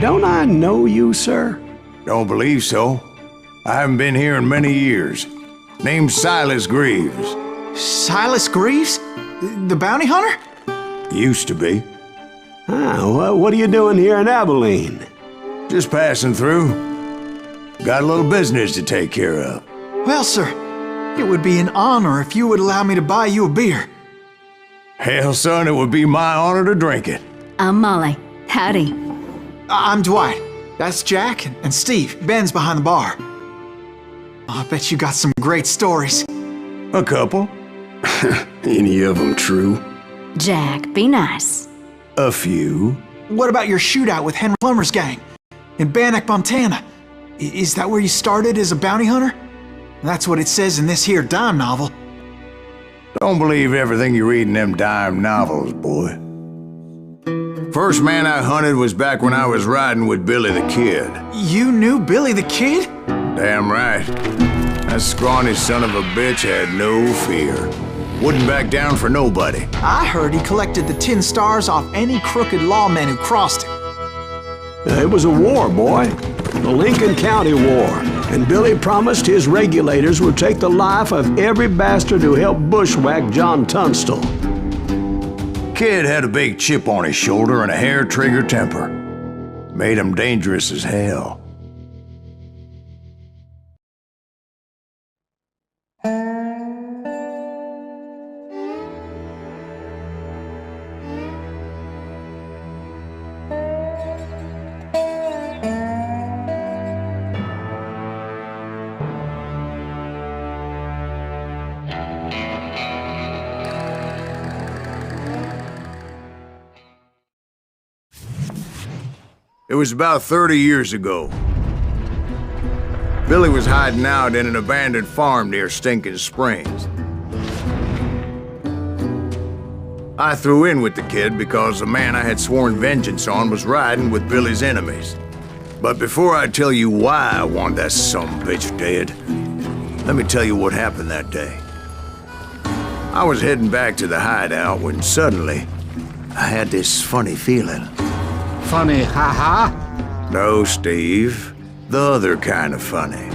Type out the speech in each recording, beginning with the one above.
Don't I know you, sir? Don't believe so. I haven't been here in many years. Name's Silas Greaves. Silas Greaves? The bounty hunter? Used to be. What are you doing here in Abilene? Just passing through. Got a little business to take care of. Well, sir, it would be an honor if you would allow me to buy you a beer. Hell, son, it would be my honor to drink it. I'm Molly. Howdy. I'm Dwight. That's Jack and Steve. Ben's behind the bar. I bet you got some great stories. A couple. Any of them true? Jack, be nice. A few. What about your shootout with Henry Plummer's gang in Bannock, Montana? Is that where you started as a bounty hunter? That's what it says in this here dime novel. Don't believe everything you read in them dime novels, boy. First man I hunted was back when I was riding with Billy the Kid. You knew Billy the Kid? Damn right. That scrawny son of a bitch had no fear. Wouldn't back down for nobody. I heard he collected the 10 stars off any crooked lawmen who crossed him. It was a war, boy. The Lincoln County War. And Billy promised his regulators would take the life of every bastard who helped bushwhack John Tunstall. Kid had a big chip on his shoulder and a hair-trigger temper. Made him dangerous as hell. It was about 30 years ago. Billy was hiding out in an abandoned farm near Stinking Springs. I threw in with the kid because the man I had sworn vengeance on was riding with Billy's enemies. But before I tell you why I want that sumbitch dead, let me tell you what happened that day. I was heading back to the hideout when suddenly I had this funny feeling. Funny, haha? No, Steve. The other kind of funny.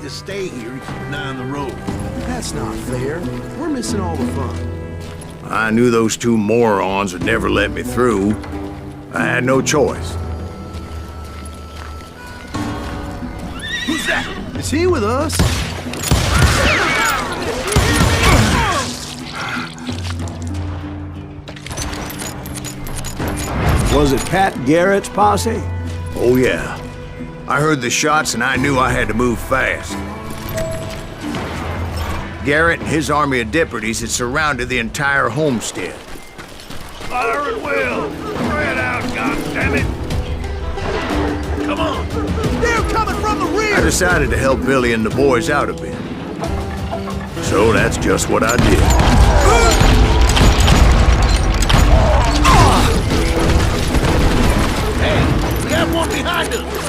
Stay here and keep an eye on the road. That's not fair. We're missing all the fun. I knew those two morons would never let me through. I had no choice. Who's that? Is he with us? Was it Pat Garrett's posse? Oh, yeah. I heard the shots and I knew I had to move fast. Garrett and his army of deputies had surrounded the entire homestead. Fire at will! Spread out, goddammit! Come on! They're coming from the rear! I decided to help Billy and the boys out a bit. So that's just what I did. Hey, we got one behind us!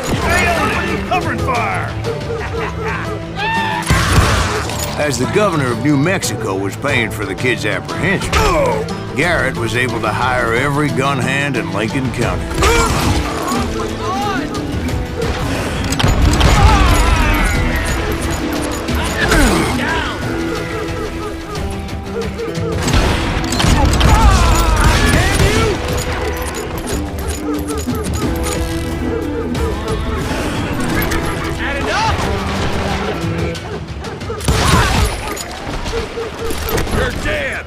Covering fire! As the governor of New Mexico was paying for the kid's apprehension, Garrett was able to hire every gun hand in Lincoln County. You're dead!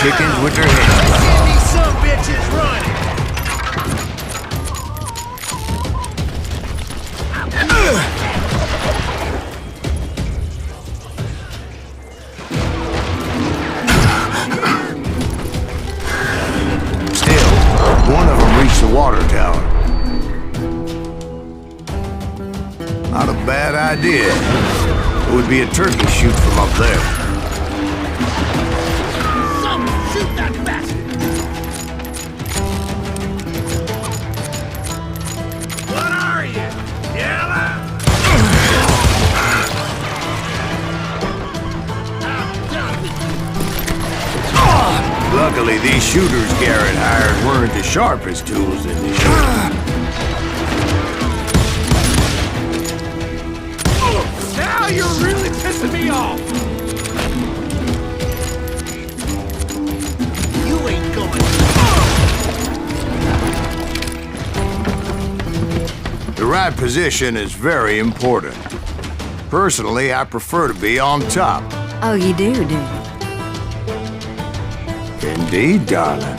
chickens with their heads cut Get off. these some bitches running! Still, one of them reached the water tower. Not a bad idea. It would be a turkey shoot from up there. Someone shoot that bastard! What are you? Yellow? Luckily, these shooters Garrett hired weren't the sharpest tools in the shed. Now you're really pissing me off! You ain't going. The right position is very important. Personally, I prefer to be on top. Oh, you do you? Indeed, darling.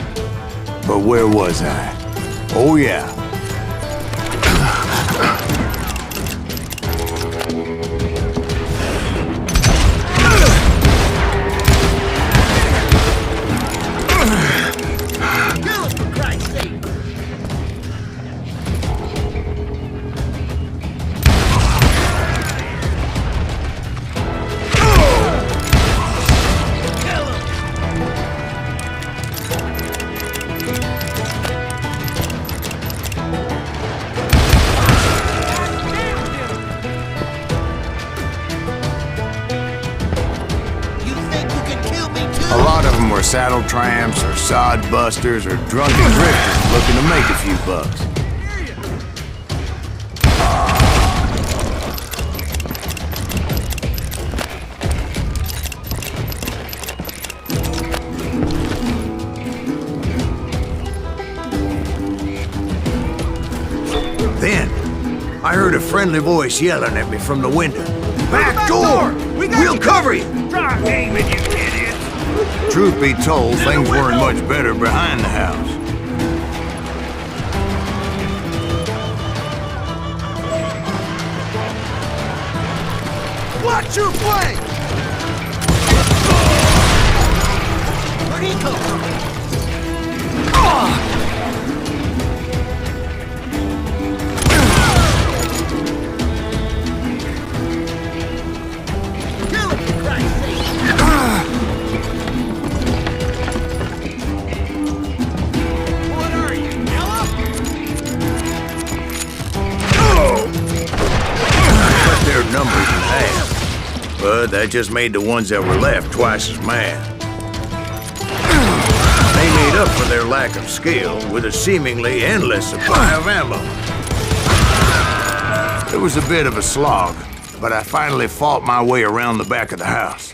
But where was I? Oh, yeah. Kill him, for Christ's sake! Kill him! You think you can kill me too? A lot of them were saddle tramps or sod busters or drunken drifters looking to make a few bucks. Then, I heard a friendly voice yelling at me from the window. Back door! We'll cover you! Try aiming, you idiots! Truth be told, things weren't much better behind the house. Watch your flank! Where'd he come from? Kill him, for Christ's sake! What are you, yellow? Cut their numbers in half. But that just made the ones that were left twice as mad. They made up for their lack of skill with a seemingly endless supply of ammo. It was a bit of a slog, but I finally fought my way around the back of the house.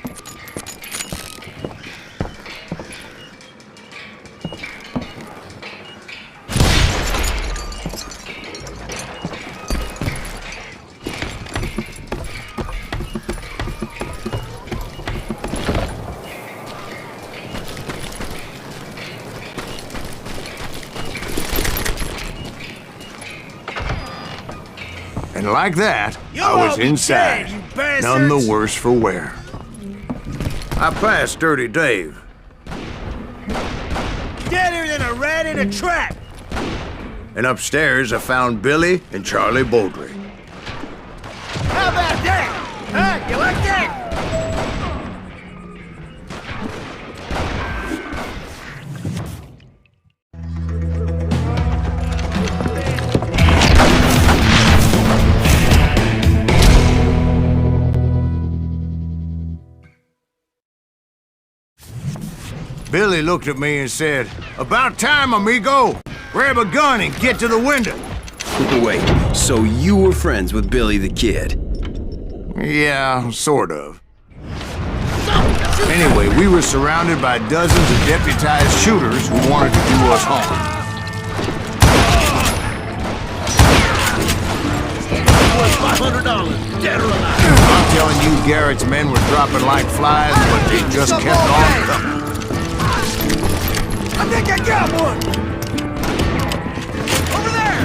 And like that, You'll I was all be inside, dead, you bastards! none the worse for wear. I passed Dirty Dave. Deader than a rat in a trap! And upstairs I found Billy and Charlie Bowdry. How about that? Huh? You like that? Billy looked at me and said, "About time, amigo! Grab a gun and get to the window." Wait, so you were friends with Billy the Kid? Yeah, sort of. Anyway, we were surrounded by dozens of deputized shooters who wanted to do us harm. $500, dead or alive. I'm telling you, Garrett's men were dropping like flies, but they just kept on coming. I think I got one! Over there!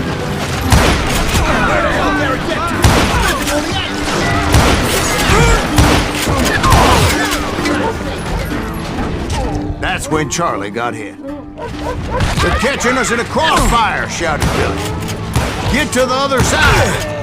Where the hell did I get to? That's when Charlie got hit. "They're catching us in a crossfire!" shouted Billy. "Get to the other side!"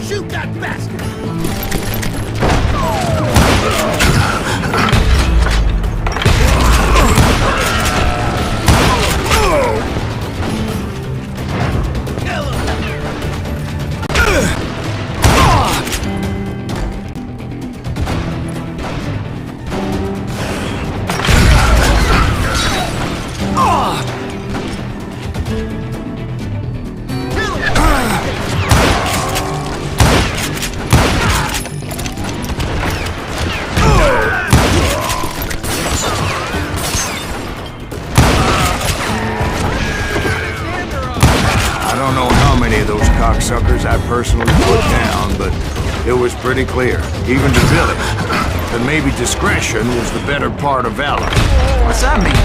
Shoot that bastard! Cocksuckers I personally put down, but it was pretty clear, even to Billy, that maybe discretion was the better part of valor. What's that mean?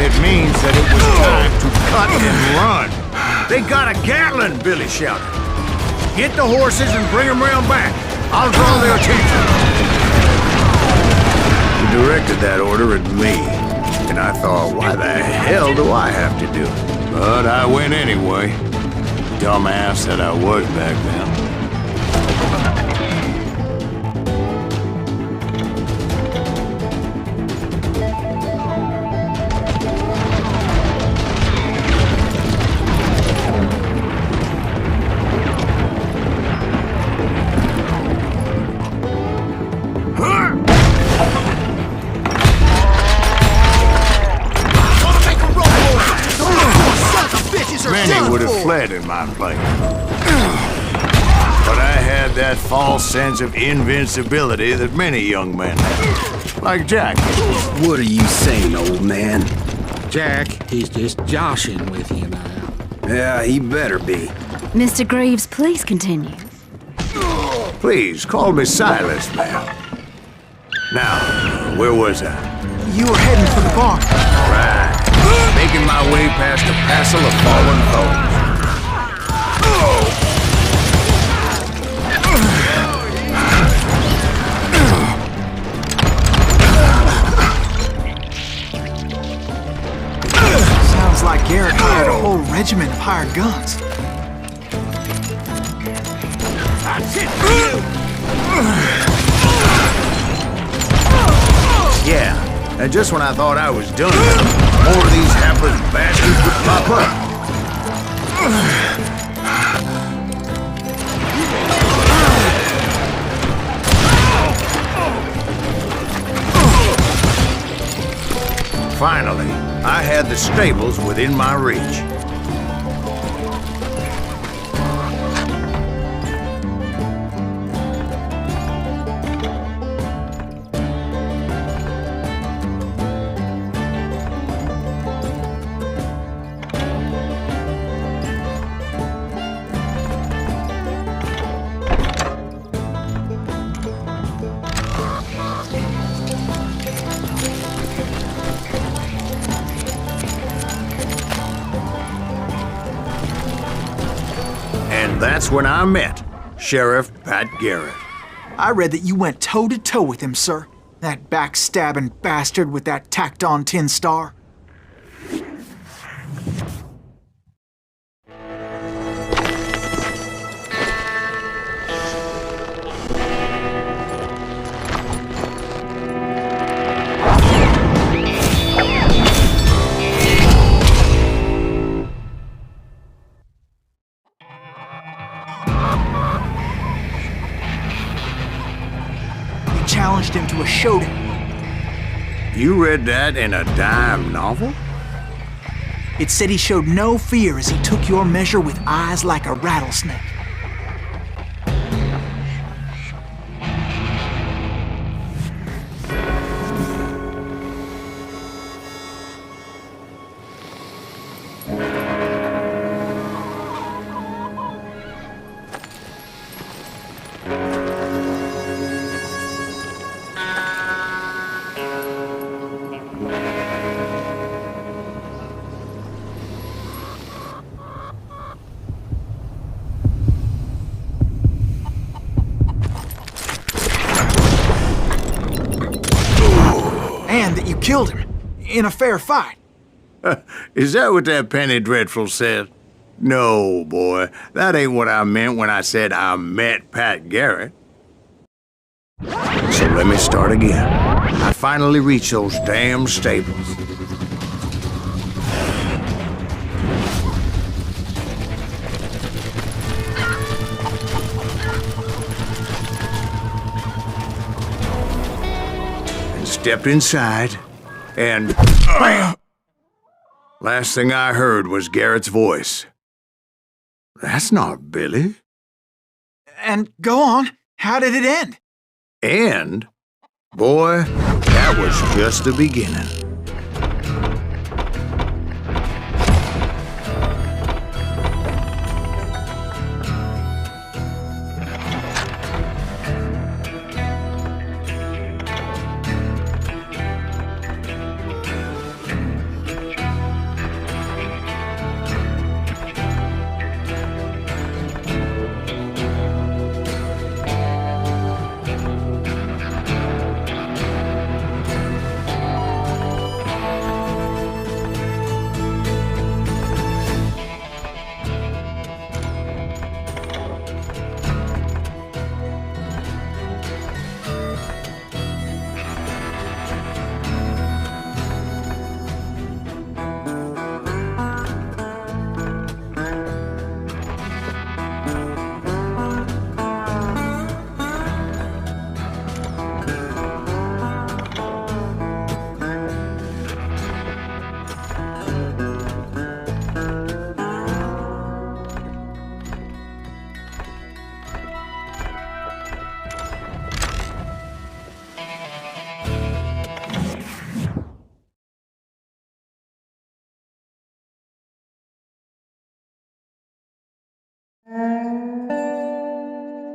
It means that it was time to cut and run. "They got a Gatling!" Billy shouted. "Get the horses and bring them round back. I'll draw their attention." He directed that order at me, and I thought, why the hell do I have to do it? But I went anyway. Dumbass that I was back then. Many would have fled in my place. But I had that false sense of invincibility that many young men have. Like Jack. What are you saying, old man? Jack, he's just joshing with you now. Yeah, he better be. Mr. Greaves, please continue. Please, call me Silas, ma'am. Now, where was I? You were heading for the barn. Right. Making my way past a passel of fallen foes. Sounds like Garrett hired a whole regiment of hired guns. That's it for you! Yeah, and just when I thought I was done, more of these hapless bastards would pop up. Finally, I had the stables within my reach. And that's when I met Sheriff Pat Garrett. I read that you went toe-to-toe with him, sir. That backstabbing bastard with that tacked-on tin star. challenged him to a showdown. You read that in a dime novel? It said he showed no fear as he took your measure with eyes like a rattlesnake. And that you killed him in a fair fight. Is that what that Penny Dreadful said? No, boy. That ain't what I meant when I said I met Pat Garrett. So let me start again. I finally reached those damn stables. And stepped inside, and last thing I heard was Garrett's voice. That's not Billy. And go on, how did it end? And, boy, that was just the beginning.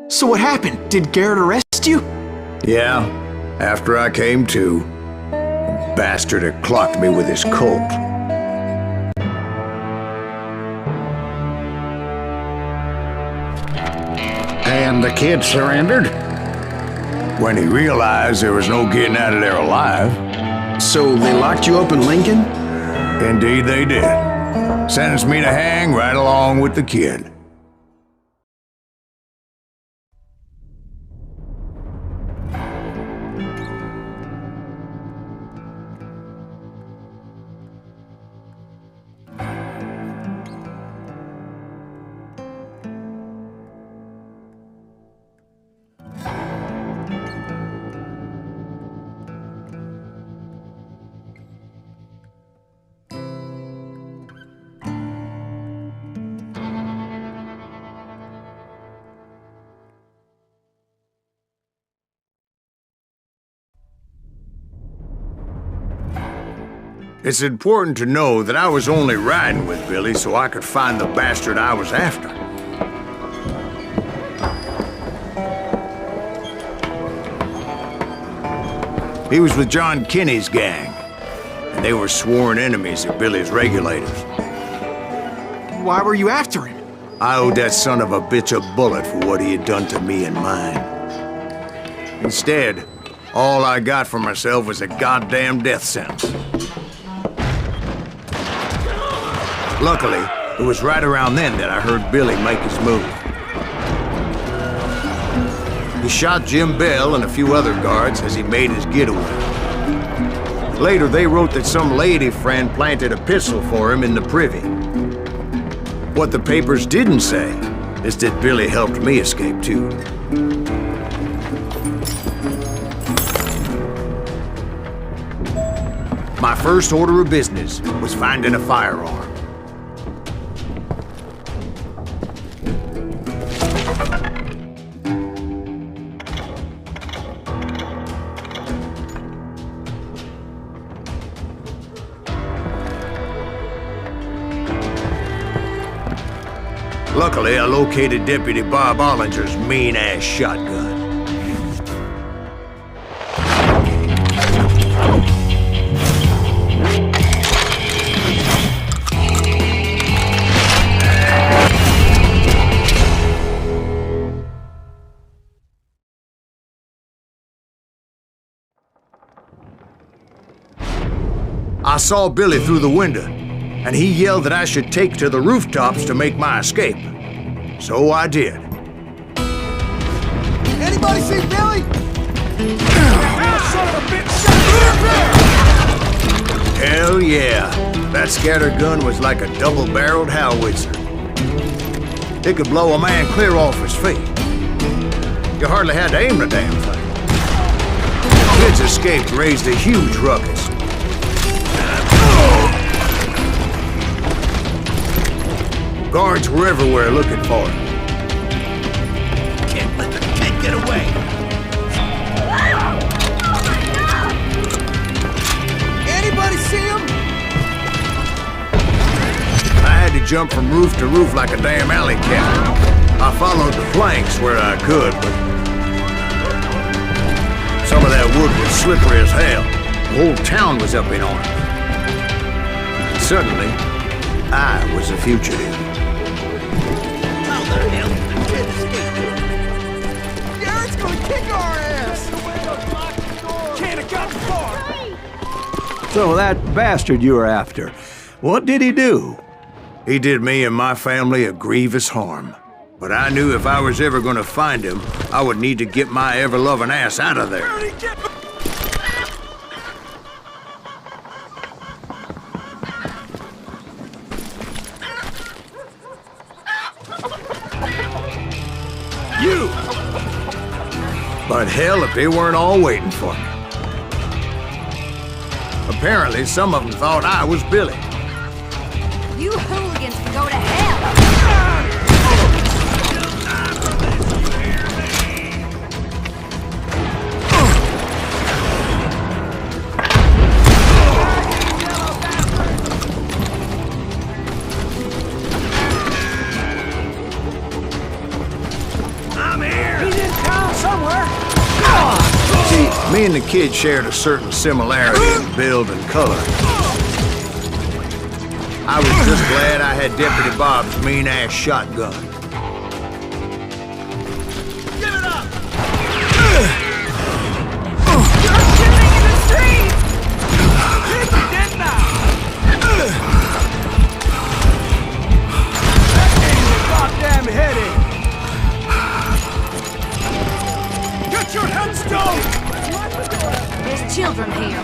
So what happened? Did Garrett arrest you? Yeah, after I came to, the bastard had clocked me with his Colt. And the kid surrendered? When he realized there was no getting out of there alive. So they locked you up in Lincoln? Indeed they did. Sentenced me to hang right along with the kid. It's important to know that I was only riding with Billy so I could find the bastard I was after. He was with John Kinney's gang, and they were sworn enemies of Billy's regulators. Why were you after him? I owed that son of a bitch a bullet for what he had done to me and mine. Instead, all I got for myself was a goddamn death sentence. Luckily, it was right around then that I heard Billy make his move. He shot Jim Bell and a few other guards as he made his getaway. Later, they wrote that some lady friend planted a pistol for him in the privy. What the papers didn't say is that Billy helped me escape too. My first order of business was finding a firearm. Luckily, I located Deputy Bob Ollinger's mean-ass shotgun. I saw Billy through the window, and he yelled that I should take to the rooftops to make my escape. So I did. Anybody see Billy? Son of a bitch! Hell yeah. That scatter gun was like a double-barreled howitzer. It could blow a man clear off his feet. You hardly had to aim the damn thing. The kid's escape raised a huge ruckus. Guards were everywhere looking for him. Can't let the kid get away! Anybody see him? I had to jump from roof to roof like a damn alley cat. I followed the planks where I could, but some of that wood was slippery as hell. The whole town was up in arms. And suddenly, I was a fugitive. How the hell did the kid escape? Garrett's gonna kick our ass! Can't have gotten far! So that bastard you were after, what did he do? He did me and my family a grievous harm. But I knew if I was ever gonna find him, I would need to get my ever-loving ass out of there. You! But hell, if they weren't all waiting for me. Apparently, some of them thought I was Billy. You hooligans can go to hell! I'm here! He's in town somewhere! See, me and the kid shared a certain similarity in build and color. I was just glad I had Deputy Bob's mean-ass shotgun. Give it up! You're shooting in the street! Hit me dead now! That thing's a goddamn headache! Get your headstone! There's children here.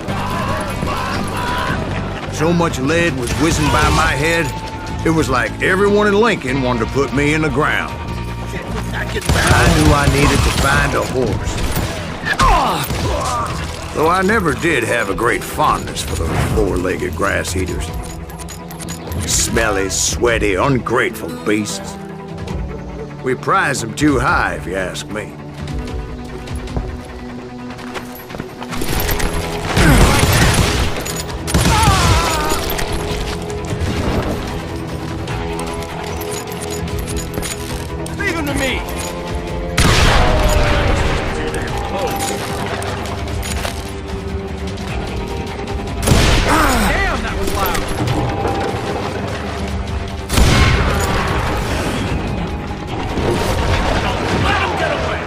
So much lead was whizzing by my head, it was like everyone in Lincoln wanted to put me in the ground. I knew I needed to find a horse. Though I never did have a great fondness for those four-legged grass eaters. Smelly, sweaty, ungrateful beasts. We prize them too high, if you ask me. Leave him to me! Damn, that was loud! Let him get away!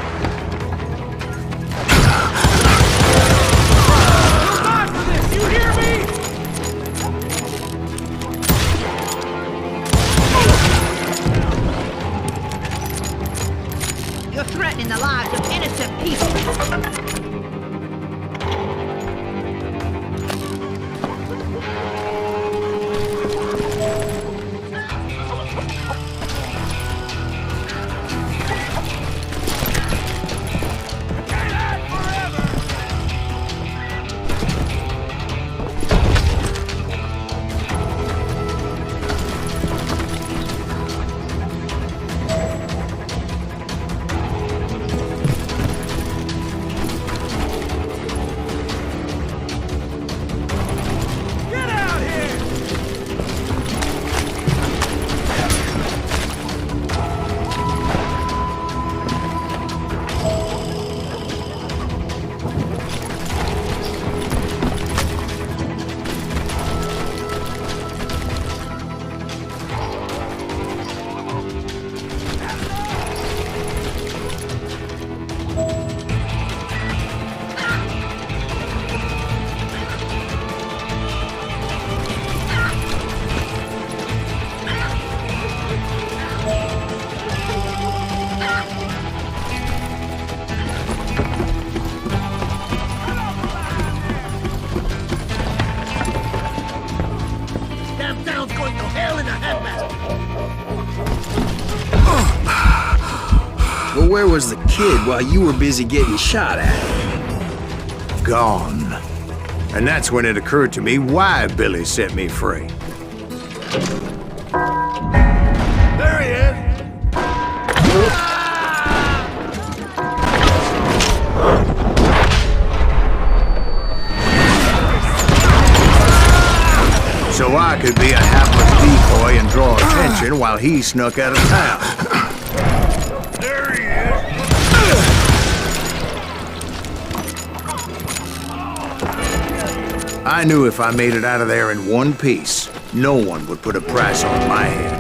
where was the kid while you were busy getting shot at? Gone. And that's when it occurred to me why Billy set me free. There he is! So I could be a hapless decoy and draw attention while he snuck out of town. There he is! I knew if I made it out of there in one piece, no one would put a price on my head.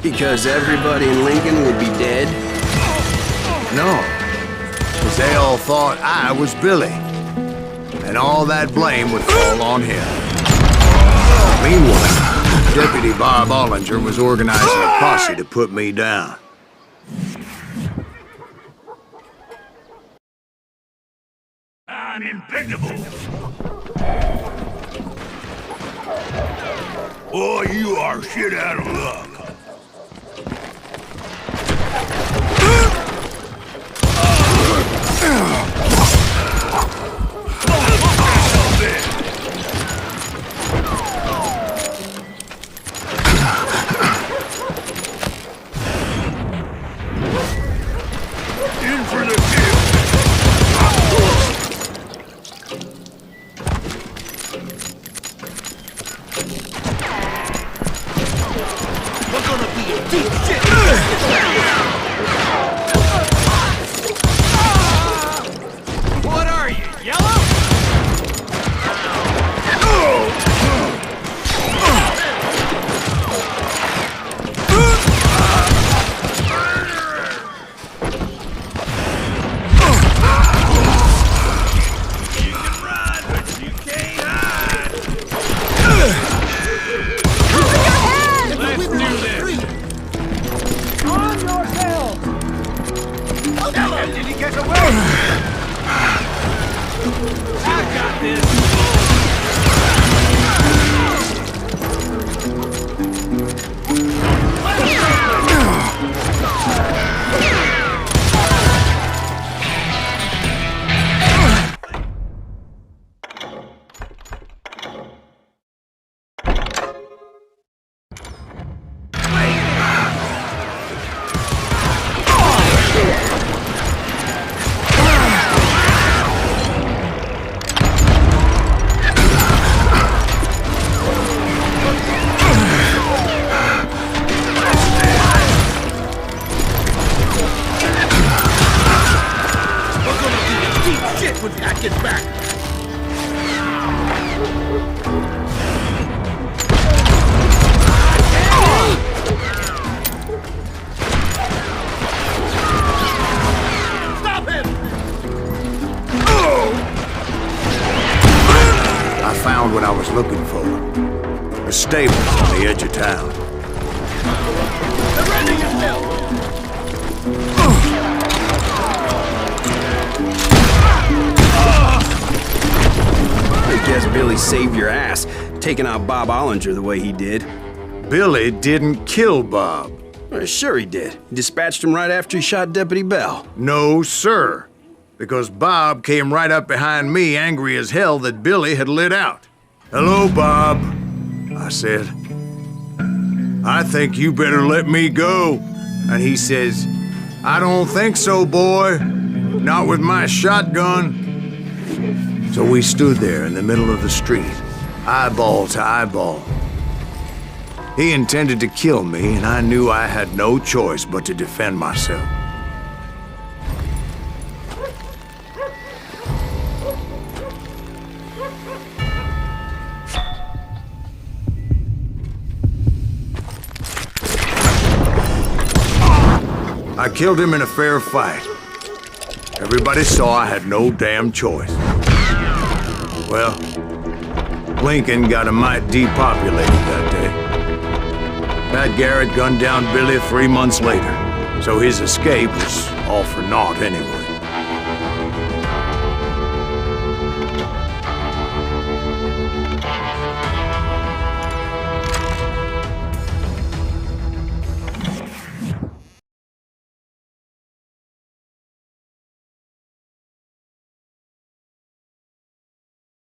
Because everybody in Lincoln would be dead? No, because they all thought I was Billy. And all that blame would fall on him. Meanwhile, Deputy Bob Ollinger was organizing a posse to put me down. I'm impeccable! Boy, you are shit out of luck. In for the kill! We're gonna be a deep shit! What are you, yellow? You can run, but you can't hide! Let's do this! On yourself! Did he get away? I got this! When Pat gets back! Stop him! I found what I was looking for. The stables on the edge of town. Surrender yourself! I guess Billy saved your ass, taking out Bob Ollinger the way he did. Billy didn't kill Bob. Well, sure he did. He dispatched him right after he shot Deputy Bell. No, sir. Because Bob came right up behind me, angry as hell that Billy had lit out. "Hello, Bob," I said. "I think you better let me go." And he says, "I don't think so, boy. Not with my shotgun." So we stood there in the middle of the street, eyeball to eyeball. He intended to kill me, and I knew I had no choice but to defend myself. I killed him in a fair fight. Everybody saw I had no damn choice. Well, Lincoln got a mite depopulated that day. Pat Garrett gunned down Billy 3 months later, so his escape was all for naught anyway.